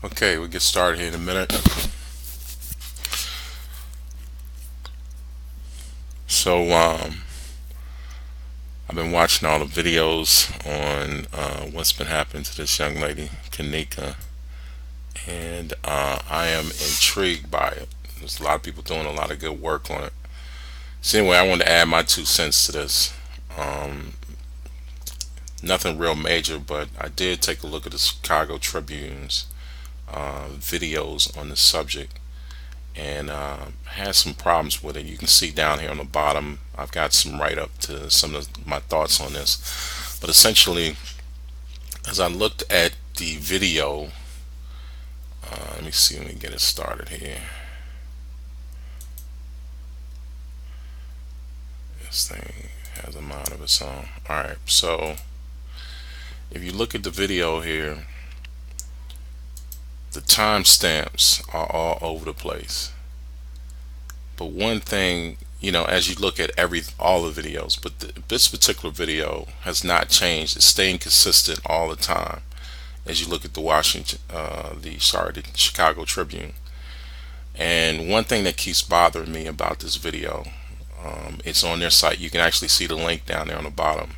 Okay, we'll get started here in a minute. So, I've been watching all the videos on what's been happening to this young lady, Kenneka, and I am intrigued by it. There's a lot of people doing a lot of good work on it. So anyway, I wanted to add my 2 cents to this. Um, Nothing real major, but I did take a look at the Chicago Tribune's videos on the subject, and had some problems with it. You can see down here on the bottom, I've got some write up to some of my thoughts on this. But essentially, as I looked at the video, let me see, let me get it started here. This thing has a mind of its own. Alright, so if you look at the video here, the timestamps are all over the place. But one thing, as you look at all the videos, but this particular video has not changed. It's staying consistent all the time. As you look at the Chicago Tribune, and one thing that keeps bothering me about this video, it's on their site. You can actually see the link down there on the bottom.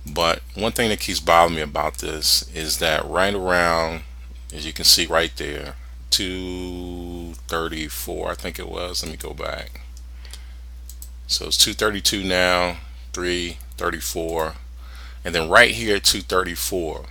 But one thing that keeps bothering me about this is that right around, as you can see right there, 2:34, I think it was. Let me go back. So it's 2:32 now, 3:34, and then right here at 2:34,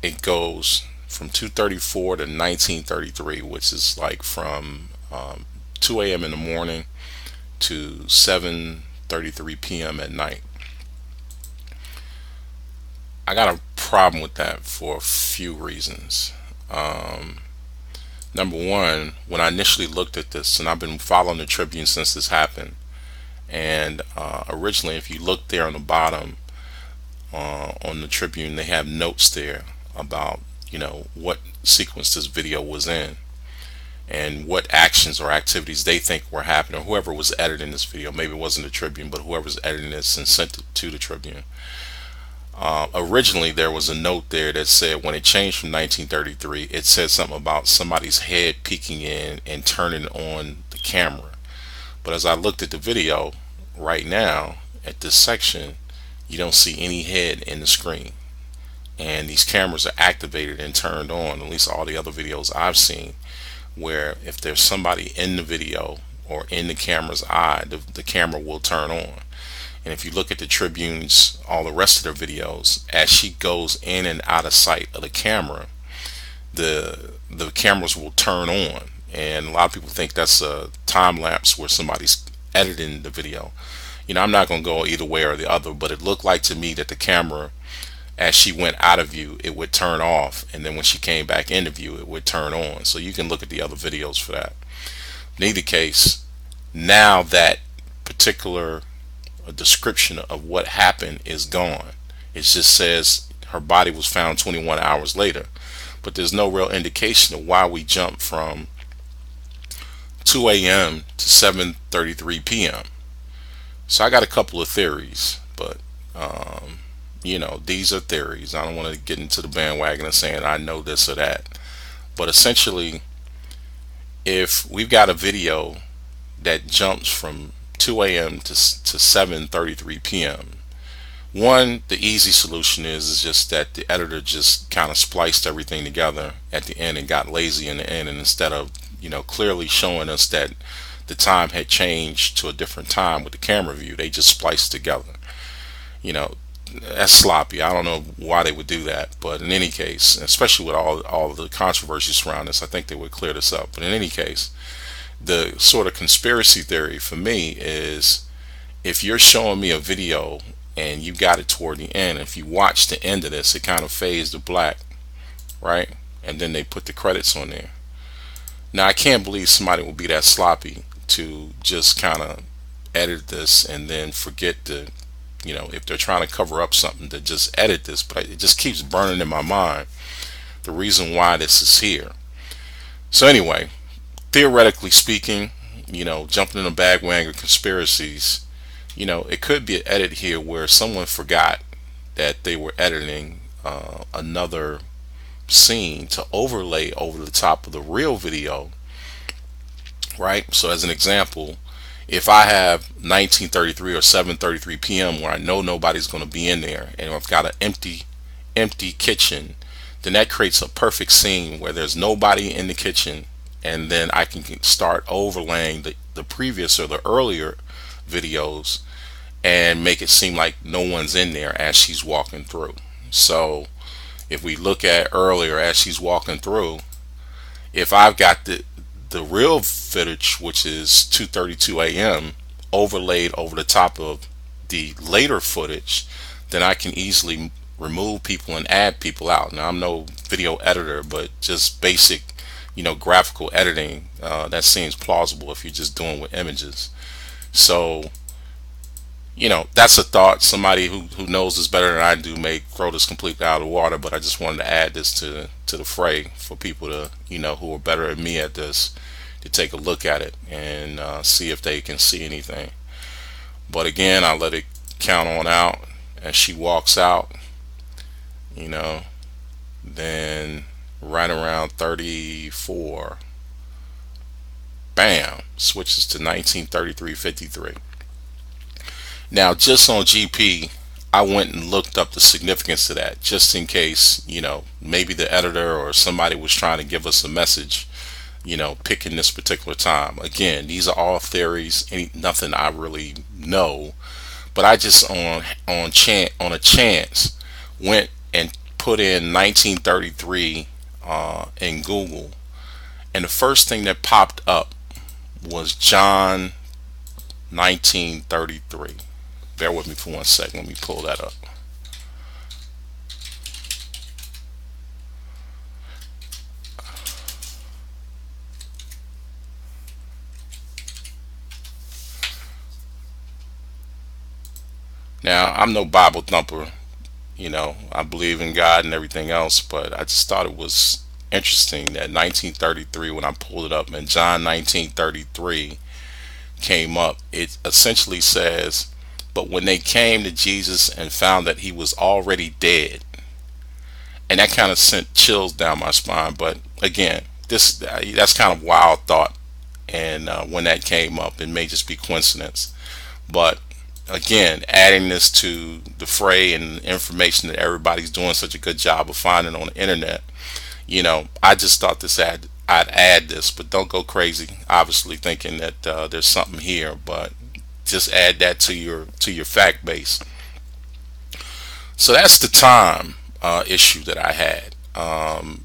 it goes from 2:34 to 19:33, which is like from 2 a.m. in the morning to 7:33 p.m. at night. I got a problem with that for a few reasons. Number one, when I initially looked at this, and I've been following the Tribune since this happened, and originally, if you look there on the bottom on the Tribune, they have notes there about what sequence this video was in and what actions or activities they think were happening, or whoever was editing this video. Maybe it wasn't the Tribune, but whoever's editing this and sent it to the Tribune. Originally, there was a note there that said when it changed from 1933, it said something about somebody's head peeking in and turning on the camera. But as I looked at the video right now, at this section, you don't see any head in the screen. And these cameras are activated and turned on, at least all the other videos I've seen, where if there's somebody in the video or in the camera's eye, the camera will turn on. And if you look at the Tribune's, all the rest of their videos, as she goes in and out of sight of the camera, the cameras will turn on. And a lot of people think that's a time lapse where somebody's editing the video. I'm not going to go either way or the other, but it looked like to me that the camera, as she went out of view, it would turn off, and then when she came back into view, it would turn on. So you can look at the other videos for that. In either case, now that particular description of what happened is gone. It just says her body was found 21 hours later, but there's no real indication of why we jumped from 2 a.m. to 7:33 p.m. So I got a couple of theories, but these are theories. I don't want to get into the bandwagon of saying I know this or that. But essentially, if we've got a video that jumps from 2 a.m. to 7:33 p.m. One, the easy solution is just that the editor just kind of spliced everything together at the end and got lazy in the end, and instead of clearly showing us that the time had changed to a different time with the camera view, they just spliced together. That's sloppy. I don't know why they would do that, but in any case, especially with all of the controversy surrounding this, I think they would clear this up. But in any case, the sort of conspiracy theory for me is, if you're showing me a video and you got it toward the end, if you watch the end of this, it kind of fades to black, right? And then they put the credits on there. Now, I can't believe somebody will be that sloppy to just kind of edit this and then forget to, if they're trying to cover up something, to just edit this. But it just keeps burning in my mind the reason why this is here. So anyway, theoretically speaking, jumping in a bandwagon of conspiracies, it could be an edit here where someone forgot that they were editing another scene to overlay over the top of the real video, right? So as an example, if I have 1933 or 7:33 p.m. where I know nobody's going to be in there, and I've got an empty kitchen, then that creates a perfect scene where there's nobody in the kitchen, and then I can start overlaying the previous or the earlier videos and make it seem like no one's in there as she's walking through. So if we look at earlier as she's walking through, if I've got the real footage, which is 2:32 a.m. overlaid over the top of the later footage, then I can easily remove people and add people out. Now, I'm no video editor, but just basic, graphical editing, that seems plausible if you're just doing with images. So, that's a thought. Somebody who knows this better than I do may throw this completely out of the water, but I just wanted to add this to the fray for people to, who are better than me at this, to take a look at it and see if they can see anything. But again, I let it count on out as she walks out, then right around 34, bam, switches to 1933:53. Now, just on GP, I went and looked up the significance of that, just in case, maybe the editor or somebody was trying to give us a message, picking this particular time. Again, these are all theories, nothing I really know, but I just on a chance went and put in 1933 in Google, and the first thing that popped up was John 1933. Bear with me for 1 second. Let me pull that up. Now, I'm no Bible thumper. I believe in God and everything else, but I just thought it was interesting that 1933, when I pulled it up, and John 1933 came up, it essentially says, "But when they came to Jesus and found that he was already dead," and that kind of sent chills down my spine. But again, that's kind of wild thought, and when that came up, it may just be coincidence. But again, adding this to the fray and information that everybody's doing such a good job of finding on the internet, I just thought I'd add this, but don't go crazy obviously thinking that there's something here, but just add that to your fact base. So that's the time issue that I had,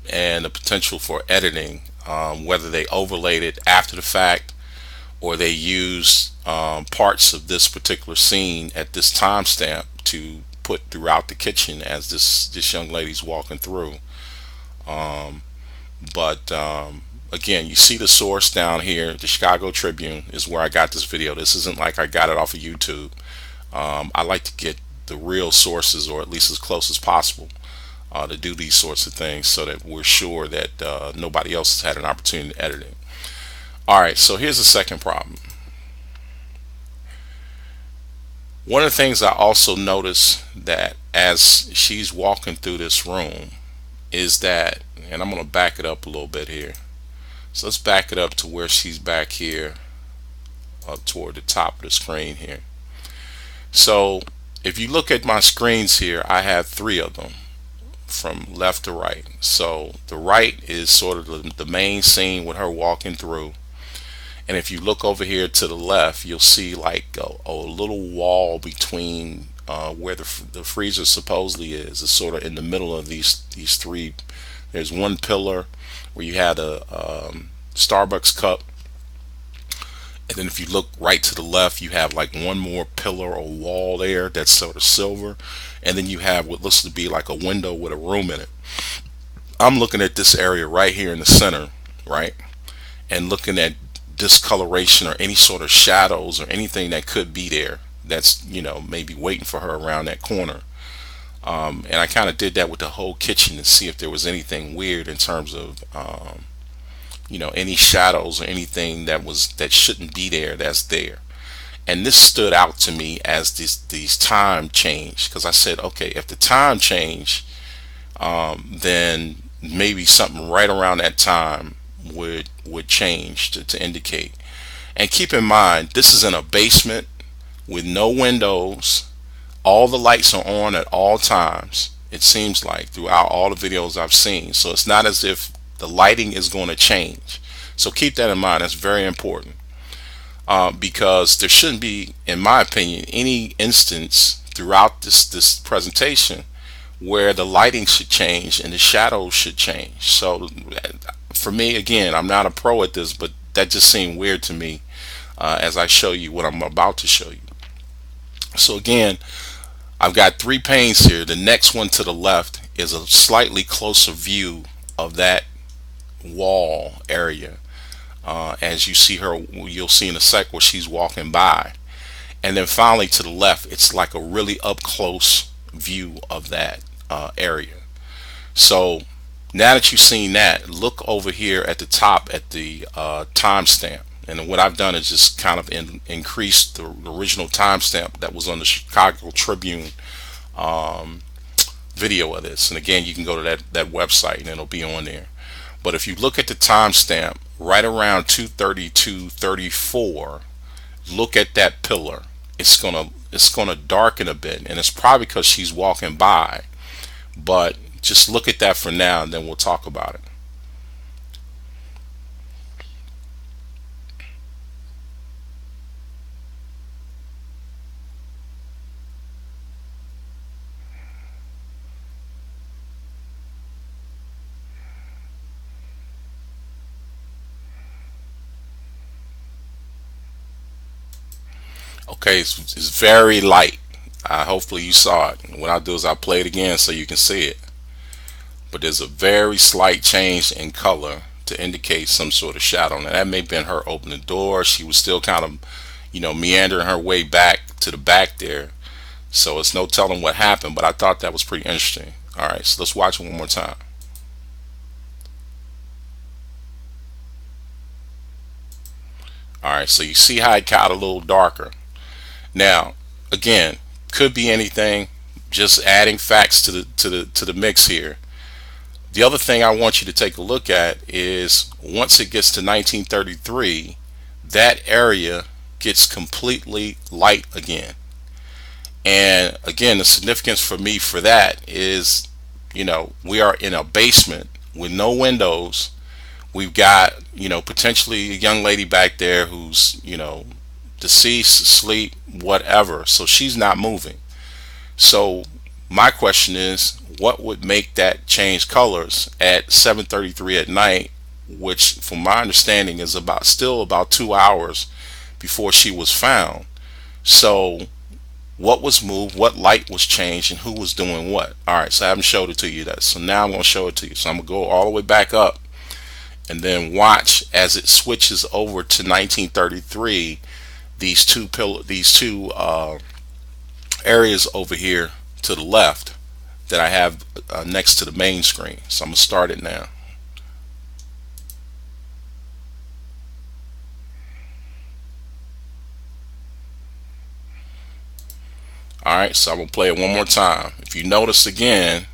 and the potential for editing, whether they overlaid it after the fact or they used parts of this particular scene at this timestamp to put throughout the kitchen as this young lady's walking through. But again, you see the source down here. The Chicago Tribune is where I got this video. This isn't like I got it off of YouTube. I like to get the real sources, or at least as close as possible, to do these sorts of things so that we're sure that nobody else has had an opportunity to edit it. Alright, so here's the second problem. One of the things I also noticed that as she's walking through this room is that, and I'm going to back it up a little bit here. So let's back it up to where she's back here, up toward the top of the screen here. So if you look at my screens here, I have 3 of them from left to right. So the right is sort of the main scene with her walking through. And if you look over here to the left, you'll see like a little wall between where the freezer supposedly is. It's sort of in the middle of these 3. There's one pillar where you had a Starbucks cup, and then if you look right to the left, you have like one more pillar or wall there that's sort of silver, and then you have what looks to be like a window with a room in it. I'm looking at this area right here in the center, right, and looking at discoloration or any sort of shadows or anything that could be there that's maybe waiting for her around that corner. And I kind of did that with the whole kitchen to see if there was anything weird in terms of any shadows or anything that shouldn't be there that's there. And this stood out to me as these time change, because I said, okay, if the time change, then maybe something right around that time would change to indicate. And keep in mind, this is in a basement with no windows. All the lights are on at all times, it seems like, throughout all the videos I've seen. So it's not as if the lighting is going to change. So keep that in mind. That's very important, because there shouldn't be, in my opinion, any instance throughout this presentation where the lighting should change and the shadows should change. So for me, again, I'm not a pro at this, but that just seemed weird to me as I show you what I'm about to show you. So again, I've got three panes here. The next one to the left is a slightly closer view of that wall area. As you see her, you'll see in a sec where she's walking by. And then finally to the left, it's like a really up close view of that area. So now that you've seen that, look over here at the top at the timestamp. And what I've done is just kind of increase the original timestamp that was on the Chicago Tribune video of this. And again, you can go to that website and it'll be on there. But if you look at the timestamp right around 2:32:34, look at that pillar. It's gonna darken a bit, and it's probably because she's walking by. But just look at that for now, and then we'll talk about it. Okay, it's very light. Hopefully you saw it. What I'll do is I'll play it again so you can see it. But there's a very slight change in color to indicate some sort of shadow. Now that may have been her opening the door. She was still kind of, meandering her way back to the back there. So it's no telling what happened, but I thought that was pretty interesting. Alright, so let's watch it one more time. Alright, so you see how it got a little darker. Now, again, could be anything. Just adding facts to the mix here. The other thing I want you to take a look at is once it gets to 1933, that area gets completely light again. And again, the significance for me for that is, we are in a basement with no windows. We've got, potentially a young lady back there who's, deceased, asleep, whatever. So she's not moving. So my question is, what would make that change colors at 7:33 at night, which from my understanding is still about 2 hours before she was found? So what was moved, what light was changed, and who was doing what? Alright, so I haven't showed it to you that. So now I'm going to show it to you. So I'm going to go all the way back up and then watch as it switches over to 1933. These two areas over here to the left that I have next to the main screen. So I'm going to start it now. Alright, so I'm going to play it one more time. If you notice again,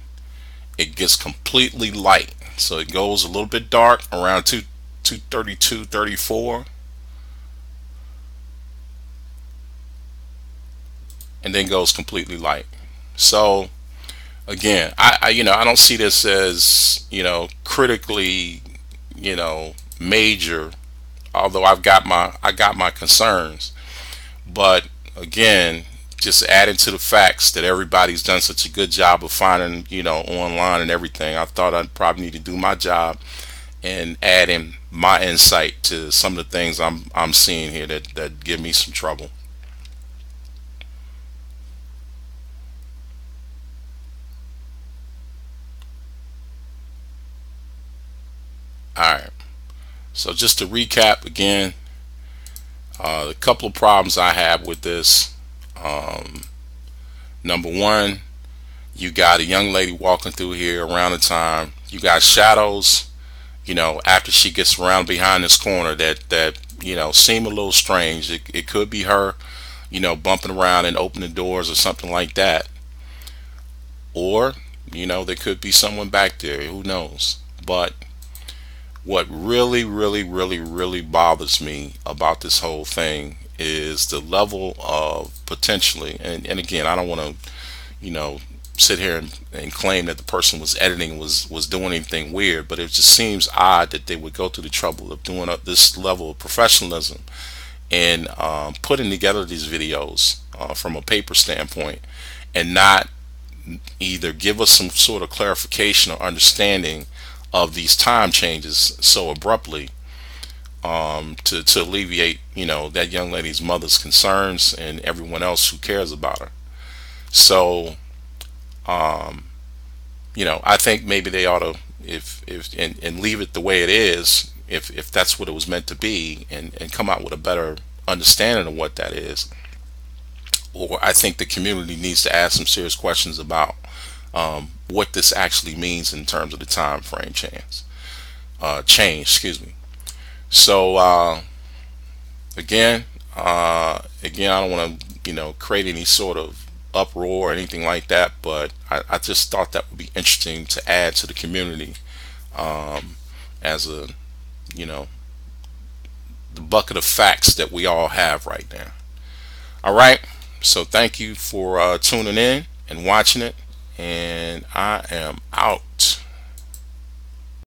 it gets completely light. So it goes a little bit dark around 2:32:34. And then goes completely light. So again, I don't see this as critically major, although I got my concerns. But again, just adding to the facts that everybody's done such a good job of finding online and everything, I thought I'd probably need to do my job and add in my insight to some of the things I'm seeing here that give me some trouble. Alright, so just to recap again, a couple of problems I have with this. Number one, you got a young lady walking through here around the time. You got shadows, after she gets around behind this corner that seem a little strange. It could be her, bumping around and opening doors or something like that. Or There could be someone back there, who knows. But what really, really, really, really bothers me about this whole thing is the level of potentially, and again, I don't want to, you know, sit here and claim that the person was editing was doing anything weird, but it just seems odd that they would go through the trouble of doing this level of professionalism and putting together these videos from a paper standpoint, and not either give us some sort of clarification or understanding of these time changes so abruptly, to alleviate that young lady's mother's concerns and everyone else who cares about her. So I think maybe they ought to, if and leave it the way it is, if that's what it was meant to be, and come out with a better understanding of what that is. Or I think the community needs to ask some serious questions about what this actually means in terms of the time frame change. Excuse me. So again, I don't want to create any sort of uproar or anything like that, but I just thought that would be interesting to add to the community, as a you know the bucket of facts that we all have right now. All right. So thank you for tuning in and watching it, and I am out.